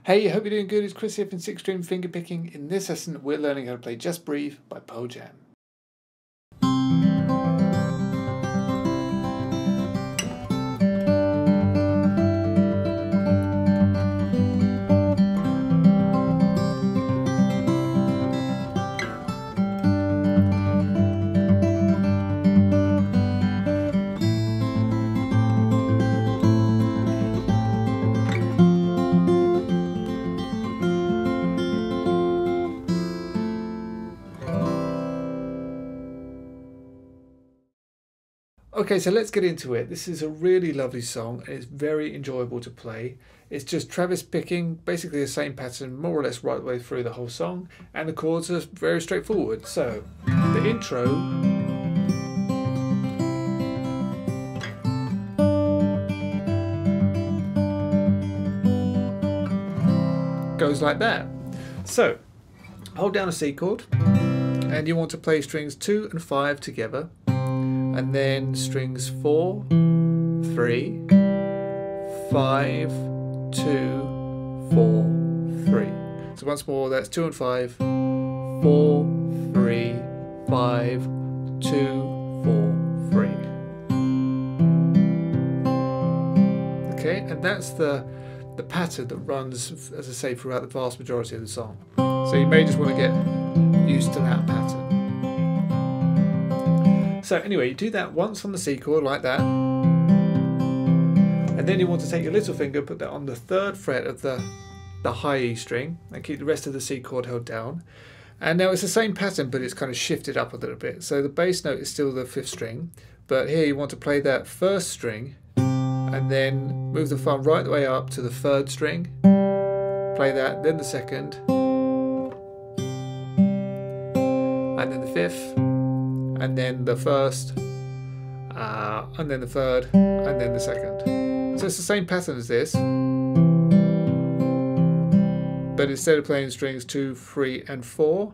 Hey, hope you're doing good. It's Chris here from 6-string Fingerpicking. In this lesson, we're learning how to play Just Breathe by Pearl Jam. Okay, so let's get into it. This is a really lovely song and it's very enjoyable to play. It's just Travis picking basically the same pattern more or less right the way through the whole song, and the chords are very straightforward. So the intro goes like that. So hold down a C chord and you want to play strings 2 and 5 together, and then strings 4, 3, 5, 2, 4, 3. So once more, that's 2 and 5, 4, 3, 5, 2, 4, 3. Okay, and that's the pattern that runs, as I say, throughout the vast majority of the song. So you may just want to get used to that pattern. So anyway, you do that once on the C chord like that, and then you want to take your little finger, put that on the 3rd fret of the high E string, and keep the rest of the C chord held down. And now it's the same pattern, but it's kind of shifted up a little bit. So the bass note is still the 5th string, but here you want to play that 1st string, and then move the thumb right the way up to the 3rd string, play that, then the 2nd, and then the 5th, and then the 1st, and then the 3rd, and then the 2nd. So it's the same pattern as this, but instead of playing strings 2, 3, and 4,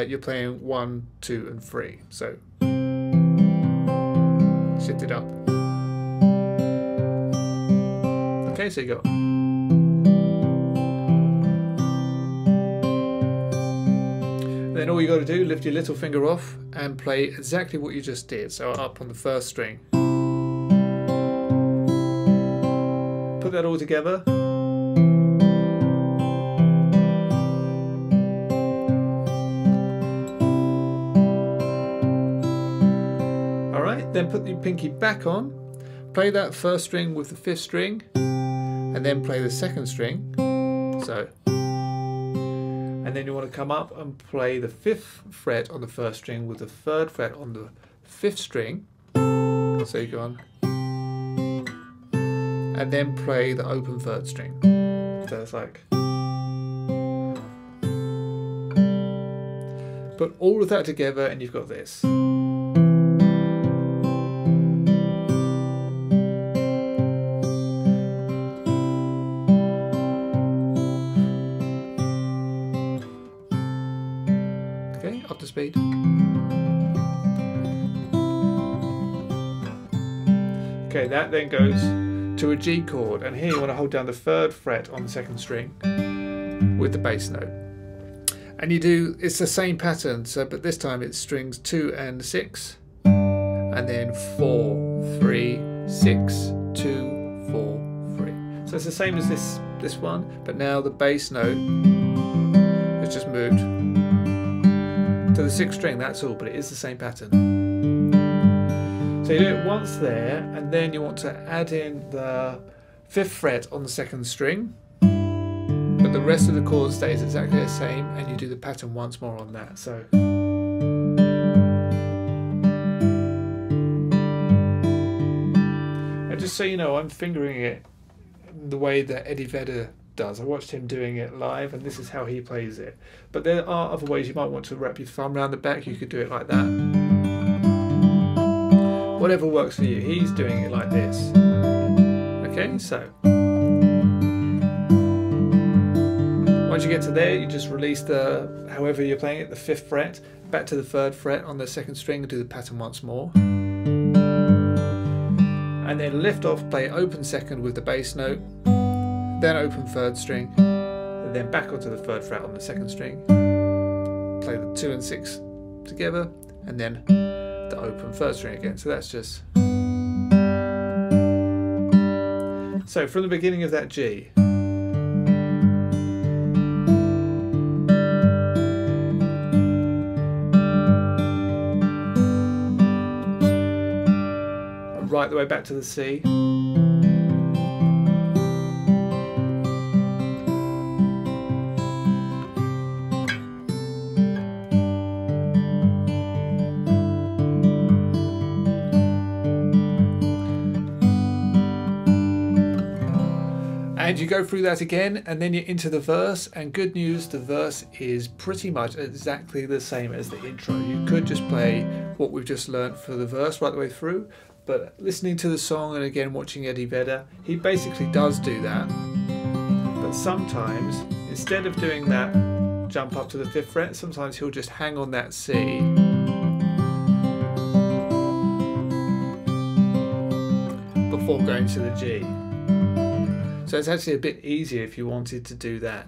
you're playing 1, 2, and 3. So shift it up. Okay, so you go. Then all you got to do, lift your little finger off and play exactly what you just did. So up on the 1st string. Put that all together. Alright, then put your pinky back on. Play that 1st string with the 5th string, and then play the 2nd string. So. And then you want to come up and play the 5th fret on the 1st string with the 3rd fret on the 5th string. So you go on. And then play the open 3rd string. So it's like. Put all of that together and you've got this. Okay, up to speed. Okay, that then goes to a G chord, and here you want to hold down the 3rd fret on the 2nd string with the bass note. And you do, it's the same pattern, so but this time it's strings 2 and 6, and then 4, 3, 6, 2, 4, 3. So it's the same as this one, but now the bass note has just moved to the 6th string, that's all, but it is the same pattern. So you do it once there, and then you want to add in the 5th fret on the 2nd string, but the rest of the chord stays exactly the same, and you do the pattern once more on that. So and just so you know, I'm fingering it the way that Eddie Vedder does. I watched him doing it live, and this is how he plays it. But there are other ways you might want to wrap your thumb around the back. You could do it like that. Whatever works for you. He's doing it like this. Okay, so once you get to there, you just release the, however you're playing it, the 5th fret, back to the 3rd fret on the 2nd string, and do the pattern once more. And then lift off, play open 2nd with the bass note, then open 3rd string, and then back onto the 3rd fret on the 2nd string, play the 2 and 6 together, and then the open 3rd string again. So that's just... So from the beginning of that G, and right the way back to the C, and you go through that again, and then you're into the verse, and good news, the verse is pretty much exactly the same as the intro. You could just play what we've just learned for the verse right the way through, but listening to the song and again watching Eddie Vedder, he basically does do that, but sometimes instead of doing that jump up to the 5th fret, sometimes he'll just hang on that C before going to the G. So it's actually a bit easier if you wanted to do that,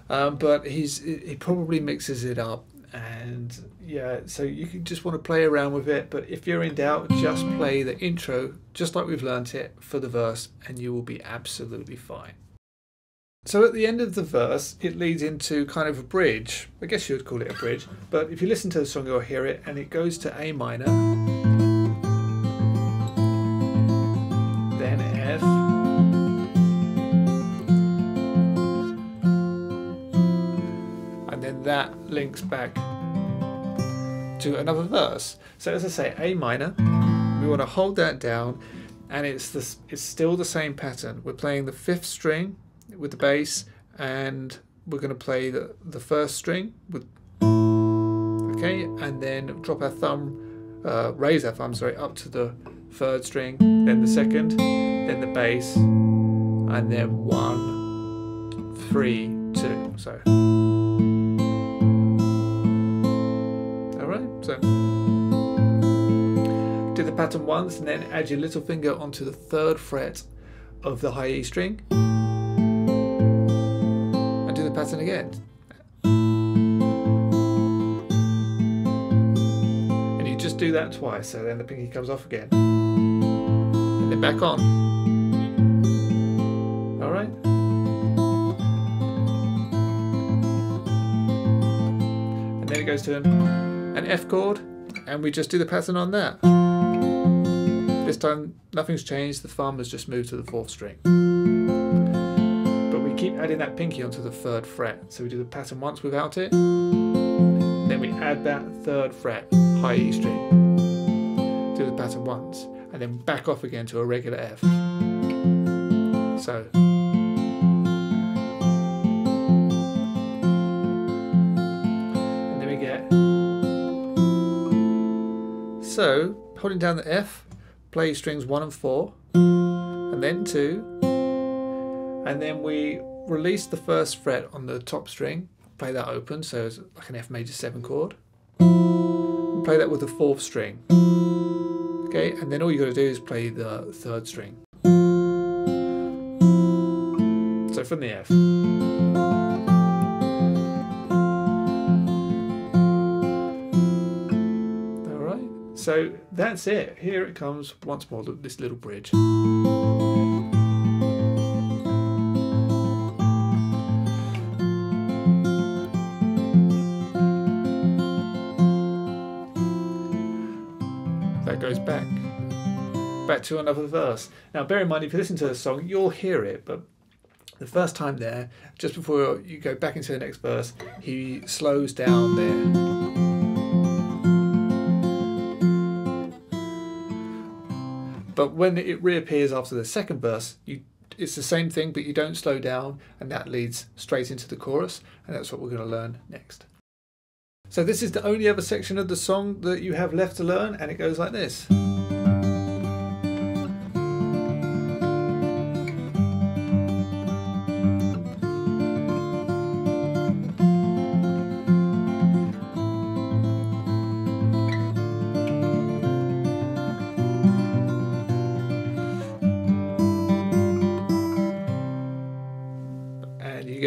but he probably mixes it up, and yeah, so you can just want to play around with it. But if you're in doubt, just play the intro just like we've learnt it for the verse, and you will be absolutely fine. So at the end of the verse, it leads into kind of a bridge. I guess you would call it a bridge, but if you listen to the song, you'll hear it, and it goes to A minor, then F. And then that links back to another verse. So as I say, A minor, we want to hold that down, and it's still the same pattern. We're playing the 5th string with the bass, and we're going to play the 1st string with, okay, and then drop our thumb, raise our thumb, sorry, up to the 3rd string, then the 2nd, then the bass, and then 1, 3, 2. So. So do the pattern once, and then add your little finger onto the 3rd fret of the high E string, and do the pattern again. And you just do that twice, so then the pinky comes off again, and then back on. All right. And then it goes to an F chord, and we just do the pattern on that. This time nothing's changed, the thumb has just moved to the 4th string. But we keep adding that pinky onto the 3rd fret. So we do the pattern once without it, then we add that 3rd fret high E string, do the pattern once, and then back off again to a regular F. So. And then we get. So, holding down the F, play strings 1 and 4, and then 2, and then we release the 1st fret on the top string, play that open, so it's like an F major 7 chord, and play that with the 4th string, okay, and then all you got to do is play the 3rd string, so from the F. So that's it. Here it comes once more, this little bridge. That goes back to another verse. Now bear in mind, if you listen to the song, you'll hear it, but the first time there, just before you go back into the next verse, he slows down there. But when it reappears after the 2nd verse, it's the same thing, but you don't slow down, and that leads straight into the chorus, and that's what we're going to learn next. So this is the only other section of the song that you have left to learn, and it goes like this.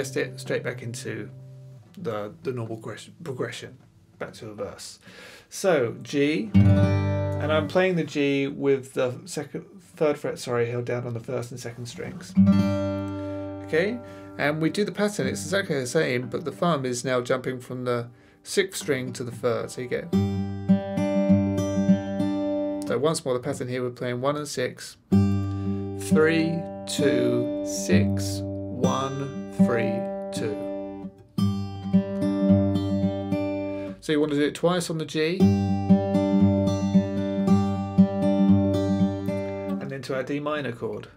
guessed it, straight back into the normal progression, back to the verse. So G, and I'm playing the G with the third fret, held down on the first and second strings. Okay, and we do the pattern, it's exactly the same, but the thumb is now jumping from the 6th string to the 3rd, so you get. So once more, the pattern here, we're playing 1 and 6, 3, 2, 6, 1, 3, 2. So you want to do it twice on the G, and then to our D minor chord.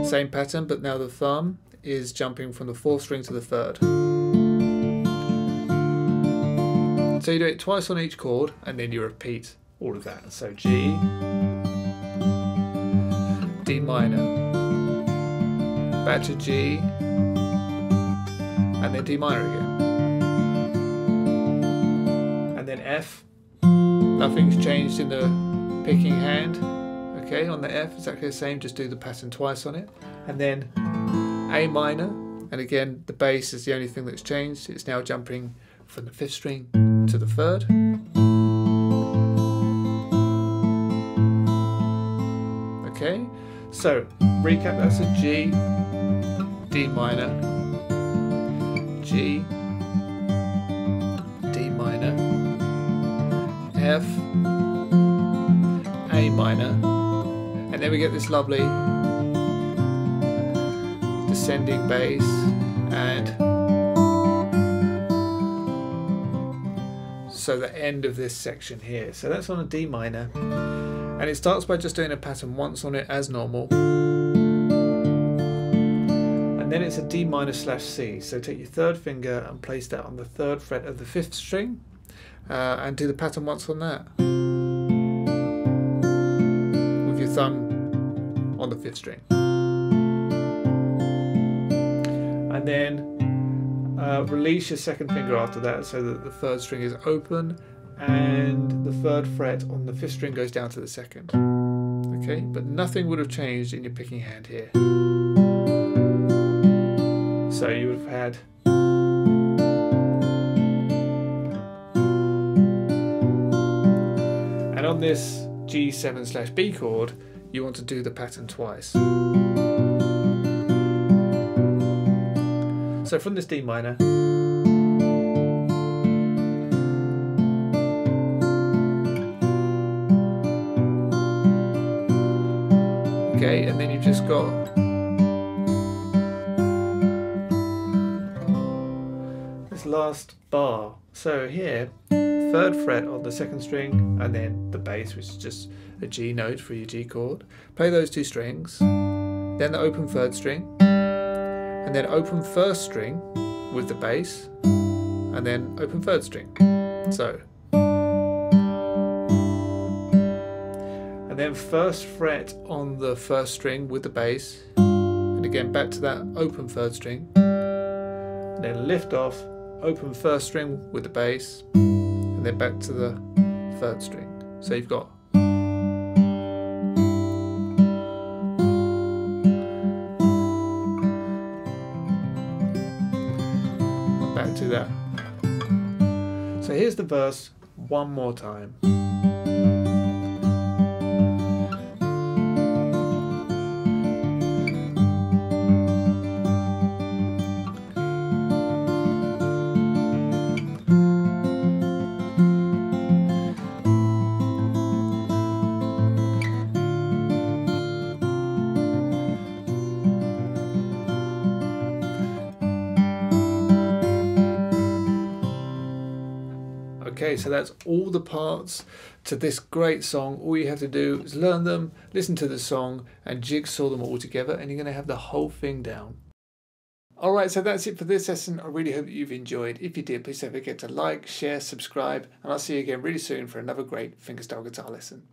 Same pattern, but now the thumb is jumping from the 4th string to the 3rd. So you do it twice on each chord, and then you repeat all of that. So G, D minor, back to G, and then D minor again. And then F, nothing's changed in the picking hand. Okay, on the F, exactly the same, just do the pattern twice on it. And then A minor, and again, the bass is the only thing that's changed. It's now jumping from the 5th string to the 3rd. Okay, so recap, that's a G, D minor, G, D minor, F, A minor, and then we get this lovely descending bass, and so the end of this section here. So that's on a D minor, and it starts by just doing a pattern once on it as normal, and then it's a D minor / C. So take your 3rd finger and place that on the 3rd fret of the 5th string, and do the pattern once on that with your thumb on the 5th string, and then release your 2nd finger after that, so that the 3rd string is open and the 3rd fret on the 5th string goes down to the 2nd. Okay, but nothing would have changed in your picking hand here. So you would have had and on this G7/B chord, you want to do the pattern twice. So from this D minor, okay, and then you've just got this last bar. So here, 3rd fret on the 2nd string, and then the bass, which is just a G note for your G chord. Play those 2 strings, then the open 3rd string, and then open 1st string with the bass, and then open 3rd string. So, and then 1st fret on the 1st string with the bass, and again back to that open 3rd string, and then lift off, open 1st string with the bass, and then back to the 3rd string. So you've got back to that. So here's the verse one more time. Okay, so that's all the parts to this great song. All you have to do is learn them, listen to the song, and jigsaw them all together, and you're going to have the whole thing down. Alright, so that's it for this lesson. I really hope that you've enjoyed. If you did, please don't forget to like, share, subscribe, and I'll see you again really soon for another great fingerstyle guitar lesson.